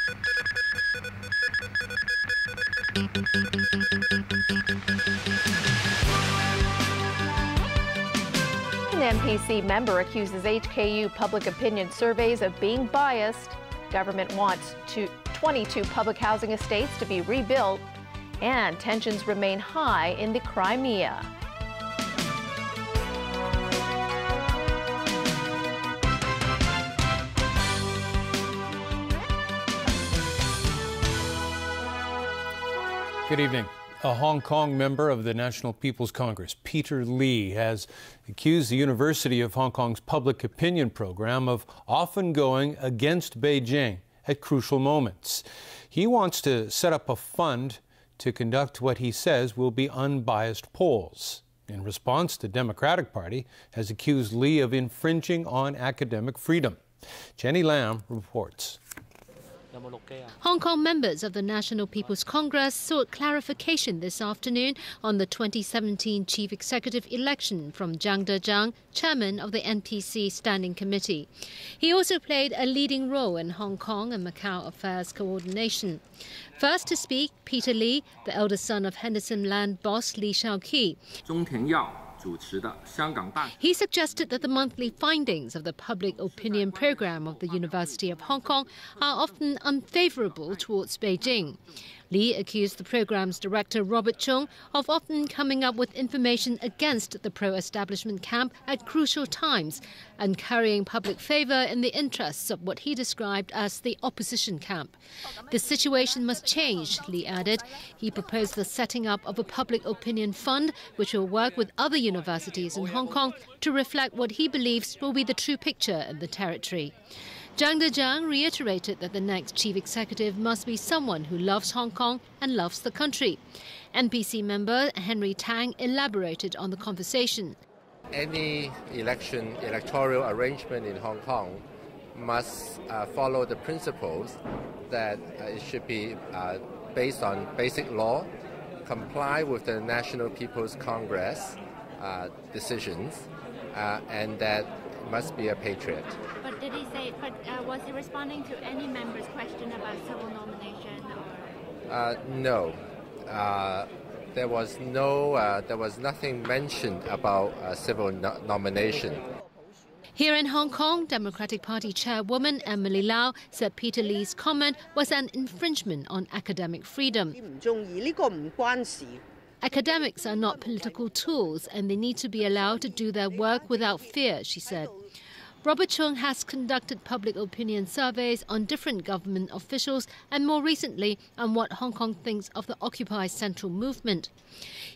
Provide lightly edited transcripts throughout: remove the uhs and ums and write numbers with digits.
An NPC member accuses HKU public opinion surveys of being biased. Government wants 22 public housing estates to be rebuilt, and tensions remain high in the Crimea. Good evening. A Hong Kong member of the National People's Congress, Peter Lee, has accused the University of Hong Kong's public opinion program of often going against Beijing at crucial moments. He wants to set up a fund to conduct what he says will be unbiased polls. In response, the Democratic Party has accused Lee of infringing on academic freedom. Jenny Lam reports. Hong Kong members of the National People's Congress sought clarification this afternoon on the 2017 chief executive election from Zhang Dejiang, chairman of the NPC Standing Committee. He also played a leading role in Hong Kong and Macau affairs coordination. First to speak, Peter Lee, the eldest son of Henderson Land boss Lee Shao-ki. He suggested that the monthly findings of the public opinion program of the University of Hong Kong are often unfavorable towards Beijing. Lee accused the program's director, Robert Chung, of often coming up with information against the pro-establishment camp at crucial times and carrying public favour in the interests of what he described as the opposition camp. The situation must change, Lee added. He proposed the setting up of a public opinion fund which will work with other universities in Hong Kong to reflect what he believes will be the true picture of the territory. Zhang Dejiang reiterated that the next chief executive must be someone who loves Hong Kong and loves the country. NPC member Henry Tang elaborated on the conversation. Any electoral arrangement in Hong Kong must follow the principles that it should be based on basic law, comply with the National People's Congress decisions, and that must be a patriot. But did he say, was he responding to any member's question about civil nomination? No. There was nothing mentioned about civil nomination. Here in Hong Kong, Democratic Party chairwoman Emily Lau said Peter Lee's comment was an infringement on academic freedom. Academics are not political tools and they need to be allowed to do their work without fear, she said. Robert Chung has conducted public opinion surveys on different government officials and more recently on what Hong Kong thinks of the Occupy Central movement.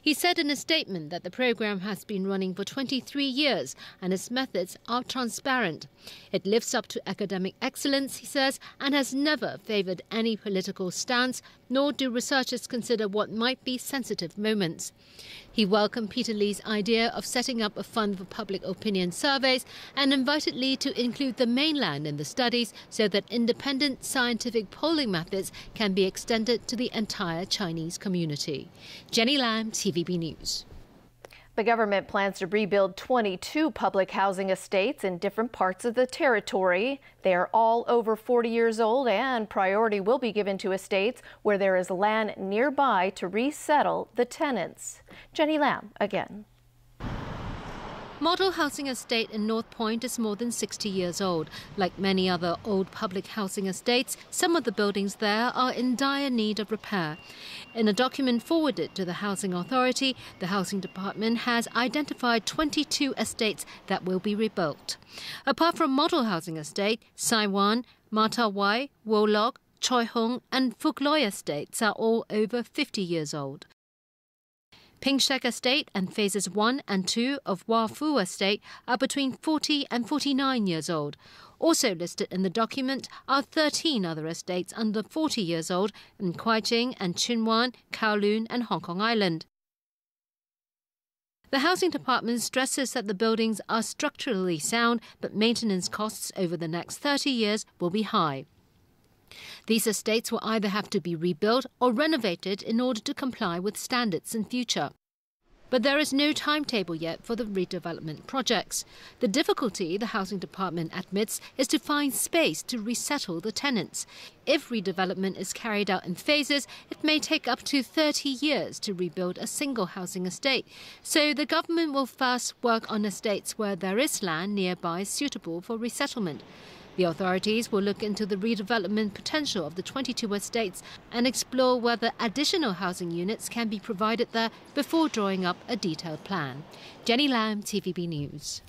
He said in a statement that the program has been running for 23 years and its methods are transparent. It lives up to academic excellence, he says, and has never favoured any political stance, nor do researchers consider what might be sensitive moments. He welcomed Peter Lee's idea of setting up a fund for public opinion surveys and invited Lee to include the mainland in the studies so that independent scientific polling methods can be extended to the entire Chinese community. Jenny Lam, TVB News. The government plans to rebuild 22 public housing estates in different parts of the territory. They are all over 40 years old, and priority will be given to estates where there is land nearby to resettle the tenants. Jenny Lam again. Model housing estate in North Point is more than 60 years old. Like many other old public housing estates, some of the buildings there are in dire need of repair. In a document forwarded to the Housing Authority, the Housing Department has identified 22 estates that will be rebuilt. Apart from Model Housing Estate, Sai Wan, Mata Wai, Wo Lok, Choi Hung and Phuc Loi estates are all over 50 years old. Ping Shek Estate and Phases 1 and 2 of Wah Fu Estate are between 40 and 49 years old. Also listed in the document are 13 other estates under 40 years old in Kwai Ching and Tsuen Wan, Kowloon and Hong Kong Island. The Housing Department stresses that the buildings are structurally sound, but maintenance costs over the next 30 years will be high. These estates will either have to be rebuilt or renovated in order to comply with standards in future. but there is no timetable yet for the redevelopment projects. The difficulty, the housing department admits, is to find space to resettle the tenants. If redevelopment is carried out in phases, it may take up to 30 years to rebuild a single housing estate. So the government will first work on estates where there is land nearby suitable for resettlement. The authorities will look into the redevelopment potential of the 22 estates and explore whether additional housing units can be provided there before drawing up a detailed plan. Jenny Lam, TVB News.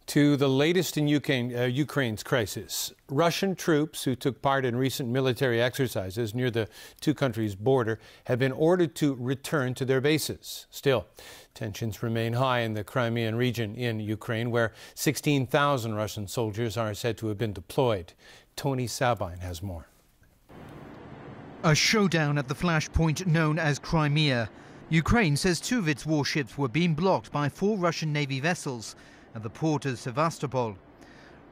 To the latest in Ukraine's crisis. Russian troops who took part in recent military exercises near the two countries' border have been ordered to return to their bases. Still, tensions remain high in the Crimean region in Ukraine, where 16,000 Russian soldiers are said to have been deployed. Tony Sabine has more. A showdown at the flashpoint known as Crimea. Ukraine says 2 of its warships were being blocked by 4 Russian Navy vessels at the port of Sevastopol.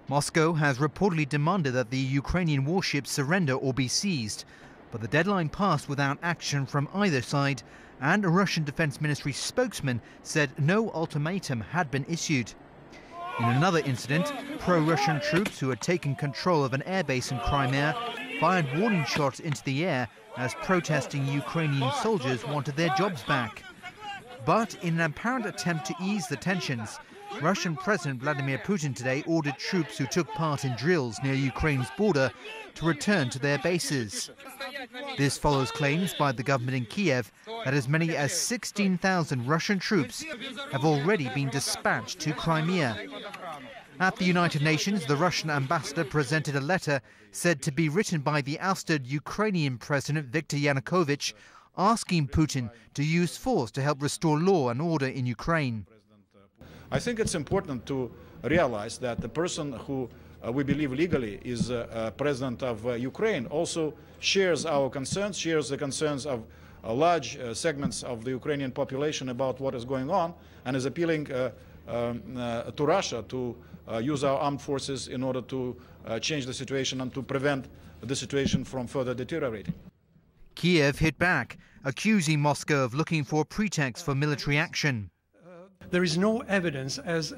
Moscow has reportedly demanded that the Ukrainian warships surrender or be seized, but the deadline passed without action from either side, and a Russian Defense Ministry spokesman said no ultimatum had been issued. In another incident, pro-Russian troops who had taken control of an airbase in Crimea fired warning shots into the air as protesting Ukrainian soldiers wanted their jobs back. But in an apparent attempt to ease the tensions, Russian President Vladimir Putin today ordered troops who took part in drills near Ukraine's border to return to their bases. This follows claims by the government in Kiev that as many as 16,000 Russian troops have already been dispatched to Crimea. At the United Nations, the Russian ambassador presented a letter said to be written by the ousted Ukrainian President Viktor Yanukovych, asking Putin to use force to help restore law and order in Ukraine. I think it's important to realize that the person who we believe legally is president of Ukraine also shares our concerns, shares the concerns of large segments of the Ukrainian population about what is going on, and is appealing to Russia to use our armed forces in order to change the situation and to prevent the situation from further deteriorating. Kiev hit back, accusing Moscow of looking for a pretext for military action. There is no evidence, as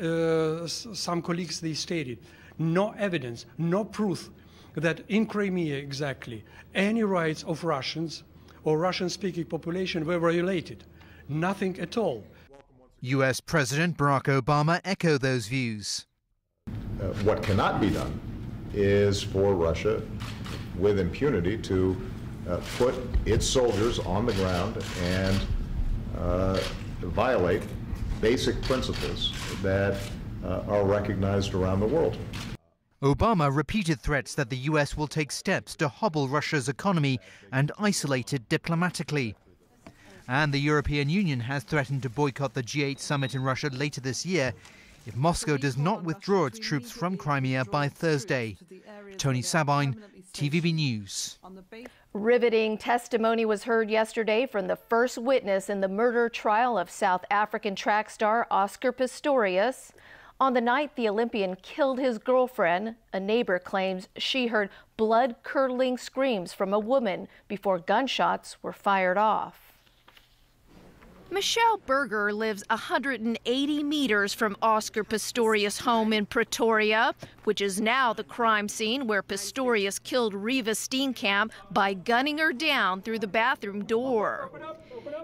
some colleagues they stated, no evidence, no proof that in Crimea exactly any rights of Russians or Russian-speaking population were violated. Nothing at all. US President Barack Obama echoed those views. What cannot be done is for Russia, with impunity, to put its soldiers on the ground and violate basic principles that are recognized around the world. Obama repeated threats that the US will take steps to hobble Russia's economy and isolate it diplomatically. And the European Union has threatened to boycott the G8 summit in Russia later this year if Moscow does not withdraw its troops from Crimea by Thursday. Tony Sabine, TVB News. Riveting testimony was heard yesterday from the first witness in the murder trial of South African track star Oscar Pistorius. On the night the Olympian killed his girlfriend, a neighbor claims she heard blood-curdling screams from a woman before gunshots were fired off. Michelle Berger lives 180 meters from Oscar Pistorius' home in Pretoria, which is now the crime scene where Pistorius killed Reva Steenkamp by gunning her down through the bathroom door.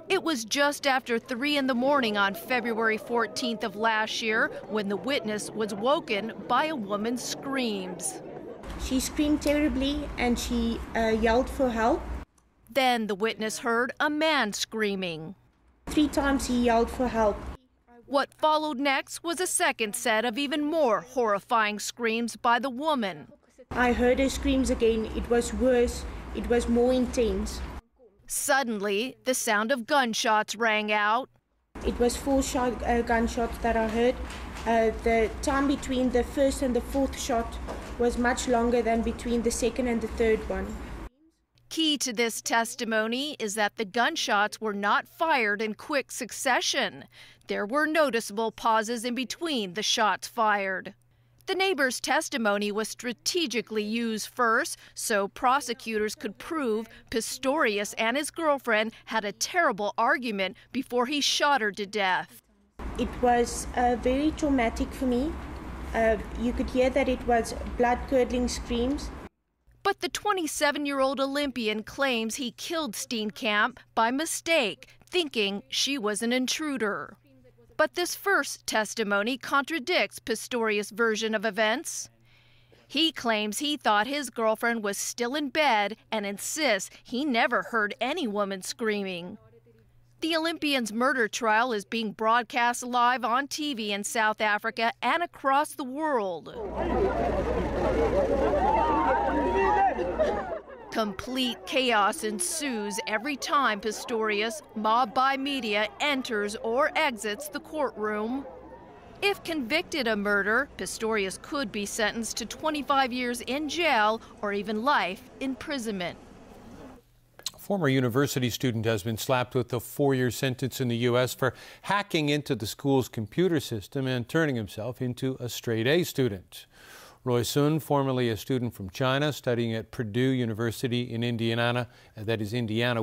It was just after 3 in the morning on February 14th of last year when the witness was woken by a woman's screams. She screamed terribly and she yelled for help. Then the witness heard a man screaming. 3 times he yelled for help. What followed next was a second set of even more horrifying screams by the woman. I heard her screams again. It was worse. It was more intense. Suddenly, the sound of gunshots rang out. It was 4 gunshots that I heard. The time between the first and the fourth shot was much longer than between the second and the third one. Key to this testimony is that the gunshots were not fired in quick succession. There were noticeable pauses in between the shots fired. The neighbor's testimony was strategically used first so prosecutors could prove Pistorius and his girlfriend had a terrible argument before he shot her to death. It was very traumatic for me. You could hear that it was blood-curdling screams. But the 27-year-old Olympian claims he killed Steenkamp by mistake, thinking she was an intruder. But this first testimony contradicts Pistorius' version of events. He claims he thought his girlfriend was still in bed and insists he never heard any woman screaming. The Olympian's murder trial is being broadcast live on TV in South Africa and across the world. Complete chaos ensues every time Pistorius, mobbed by media, enters or exits the courtroom. If convicted of murder, Pistorius could be sentenced to 25 years in jail or even life imprisonment. A former university student has been slapped with a 4-year sentence in the U.S. for hacking into the school's computer system and turning himself into a straight-A student. Roy Sun, formerly a student from China studying at Purdue University in Indiana,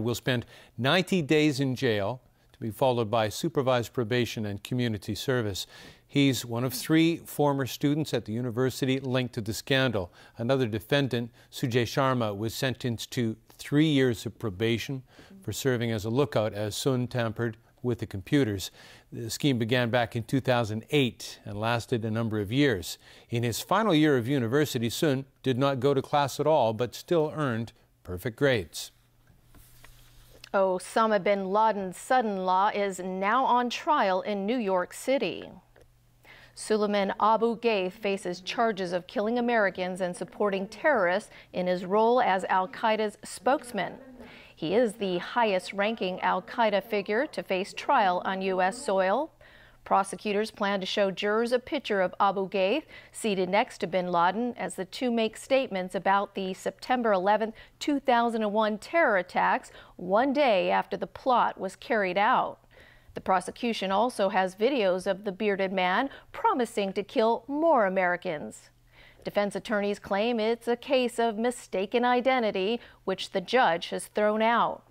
will spend 90 days in jail to be followed by supervised probation and community service. He's one of 3 former students at the university linked to the scandal. Another defendant, Sujay Sharma, was sentenced to 3 years of probation for serving as a lookout as Sun tampered with the computers. The scheme began back in 2008 and lasted a number of years. In his final year of university, Sun did not go to class at all, but still earned perfect grades. Osama bin Laden's son-in-law is now on trial in New York City. Suleiman Abu Ghaith faces charges of killing Americans and supporting terrorists in his role as al-Qaeda's spokesman. He is the highest-ranking al-Qaeda figure to face trial on U.S. soil. Prosecutors plan to show jurors a picture of Abu Ghaith seated next to bin Laden as the two make statements about the September 11, 2001 terror attacks 1 day after the plot was carried out. The prosecution also has videos of the bearded man promising to kill more Americans. Defense attorneys claim it's a case of mistaken identity, which the judge has thrown out.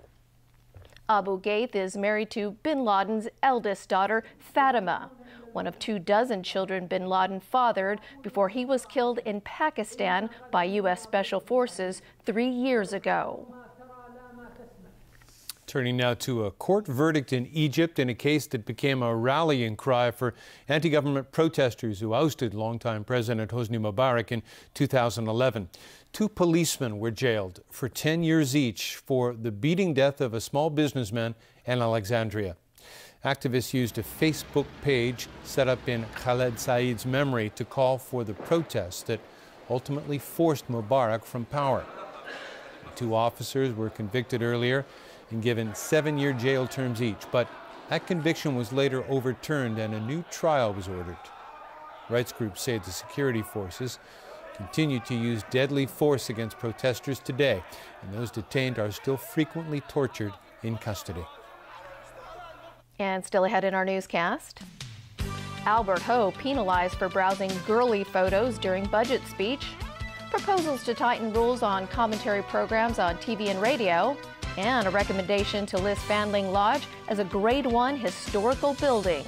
Abu Ghaith is married to bin Laden's eldest daughter, Fatima, one of 24 children bin Laden fathered before he was killed in Pakistan by U.S. Special Forces 3 years ago. Turning now to a court verdict in Egypt in a case that became a rallying cry for anti-government protesters who ousted longtime President Hosni Mubarak in 2011. 2 policemen were jailed for 10 years each for the beating death of a small businessman in Alexandria. Activists used a Facebook page set up in Khaled Said's memory to call for the protests that ultimately forced Mubarak from power. The 2 officers were convicted earlier and given 7-year jail terms each, but that conviction was later overturned and a new trial was ordered. Rights groups say the security forces continue to use deadly force against protesters today, and those detained are still frequently tortured in custody. And still ahead in our newscast, Albert Ho penalized for browsing girly photos during budget speech, proposals to tighten rules on commentary programs on TV and radio, and a recommendation to list Fanling Lodge as a Grade 1 historical building.